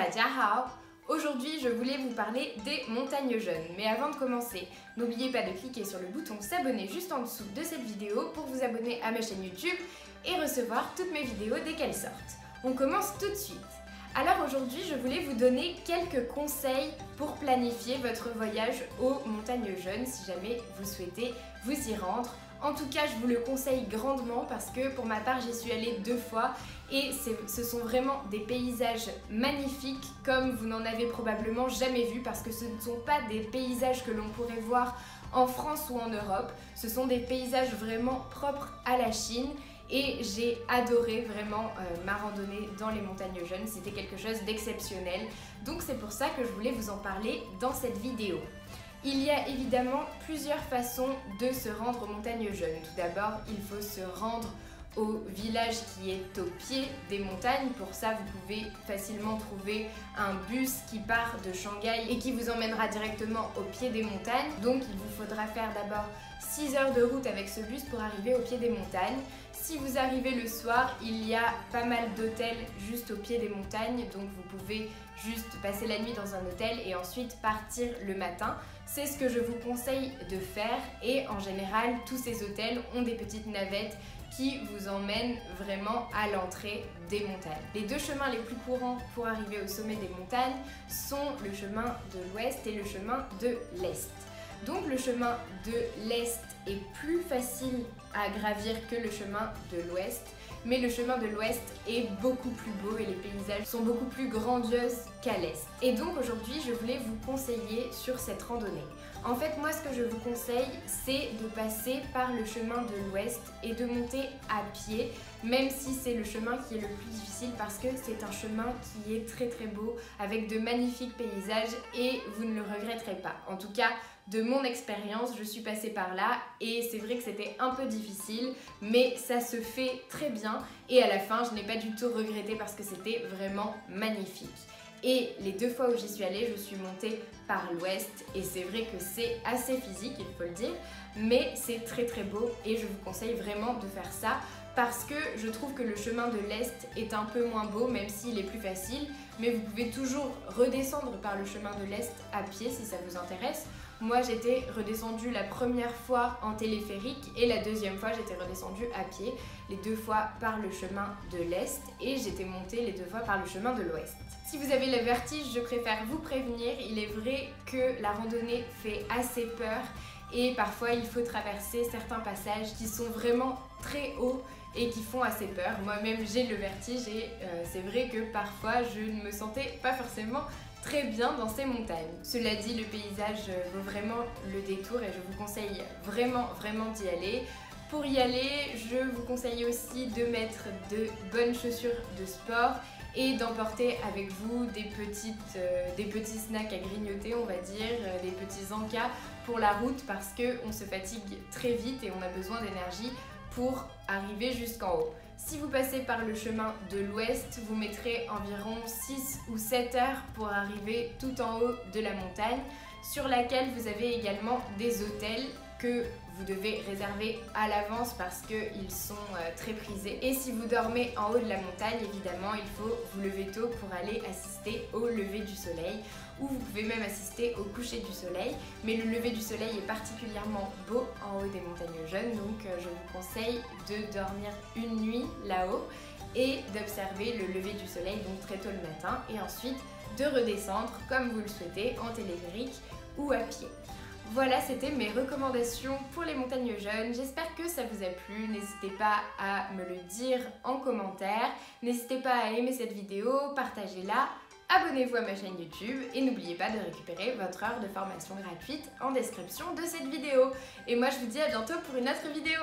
Dajahao. Aujourd'hui, je voulais vous parler des montagnes jeunes. Mais avant de commencer, n'oubliez pas de cliquer sur le bouton s'abonner juste en dessous de cette vidéo pour vous abonner à ma chaîne YouTube et recevoir toutes mes vidéos dès qu'elles sortent. On commence tout de suite. Alors aujourd'hui, je voulais vous donner quelques conseils pour planifier votre voyage aux montagnes jeunes si jamais vous souhaitez vous y rendre. En tout cas, je vous le conseille grandement parce que pour ma part, j'y suis allée 2 fois et ce sont vraiment des paysages magnifiques comme vous n'en avez probablement jamais vu parce que ce ne sont pas des paysages que l'on pourrait voir en France ou en Europe. Ce sont des paysages vraiment propres à la Chine et j'ai adoré vraiment ma randonnée dans les montagnes jeunes. C'était quelque chose d'exceptionnel. Donc c'est pour ça que je voulais vous en parler dans cette vidéo. Il y a évidemment plusieurs façons de se rendre aux montagnes jeunes. Tout d'abord, il faut se rendre au village qui est au pied des montagnes. Pour ça, vous pouvez facilement trouver un bus qui part de Shanghai et qui vous emmènera directement au pied des montagnes. Donc, il vous faudra faire d'abord 6 heures de route avec ce bus pour arriver au pied des montagnes. Si vous arrivez le soir, il y a pas mal d'hôtels juste au pied des montagnes, donc vous pouvez juste passer la nuit dans un hôtel et ensuite partir le matin. C'est ce que je vous conseille de faire et en général, tous ces hôtels ont des petites navettes qui vous emmènent vraiment à l'entrée des montagnes. Les 2 chemins les plus courants pour arriver au sommet des montagnes sont le chemin de l'ouest et le chemin de l'est. Donc le chemin de l'est est plus facile à gravir que le chemin de l'ouest, mais le chemin de l'ouest est beaucoup plus beau et les paysages sont beaucoup plus grandioses qu'à l'est. Et donc aujourd'hui, je voulais vous conseiller sur cette randonnée. En fait, moi, ce que je vous conseille, c'est de passer par le chemin de l'ouest et de monter à pied, même si c'est le chemin qui est le plus difficile parce que c'est un chemin qui est très très beau, avec de magnifiques paysages et vous ne le regretterez pas. En tout cas, de mon expérience, je suis passée par là et c'est vrai que c'était un peu difficile, mais ça se fait très bien et à la fin, je n'ai pas du tout regretté parce que c'était vraiment magnifique. Et les 2 fois où j'y suis allée, je suis montée par l'ouest et c'est vrai que c'est assez physique, il faut le dire, mais c'est très très beau et je vous conseille vraiment de faire ça parce que je trouve que le chemin de l'est est un peu moins beau, même s'il est plus facile, mais vous pouvez toujours redescendre par le chemin de l'est à pied si ça vous intéresse. Moi, j'étais redescendue la première fois en téléphérique et la deuxième fois, j'étais redescendue à pied, les 2 fois par le chemin de l'est et j'étais montée les 2 fois par le chemin de l'ouest. Si vous avez le vertige, je préfère vous prévenir, il est vrai que la randonnée fait assez peur et parfois il faut traverser certains passages qui sont vraiment très hauts et qui font assez peur. Moi-même j'ai le vertige et c'est vrai que parfois je ne me sentais pas forcément très bien dans ces montagnes. Cela dit, le paysage vaut vraiment le détour et je vous conseille vraiment d'y aller. Pour y aller, je vous conseille aussi de mettre de bonnes chaussures de sport et d'emporter avec vous des petits snacks à grignoter, on va dire, des petits encas pour la route parce qu'on se fatigue très vite et on a besoin d'énergie pour arriver jusqu'en haut. Si vous passez par le chemin de l'ouest, vous mettrez environ 6 ou 7 heures pour arriver tout en haut de la montagne, sur laquelle vous avez également des hôtels que vous devez réserver à l'avance parce qu'ils sont très prisés. Et si vous dormez en haut de la montagne, évidemment, il faut vous lever tôt pour aller assister au lever du soleil ou vous pouvez même assister au coucher du soleil. Mais le lever du soleil est particulièrement beau en haut des montagnes jeunes, donc je vous conseille de dormir une nuit là-haut et d'observer le lever du soleil donc très tôt le matin et ensuite de redescendre comme vous le souhaitez en téléphérique ou à pied. Voilà, c'était mes recommandations pour les montagnes jeunes. J'espère que ça vous a plu. N'hésitez pas à me le dire en commentaire. N'hésitez pas à aimer cette vidéo, partagez-la, abonnez-vous à ma chaîne YouTube et n'oubliez pas de récupérer votre heure de formation gratuite en description de cette vidéo. Et moi, je vous dis à bientôt pour une autre vidéo.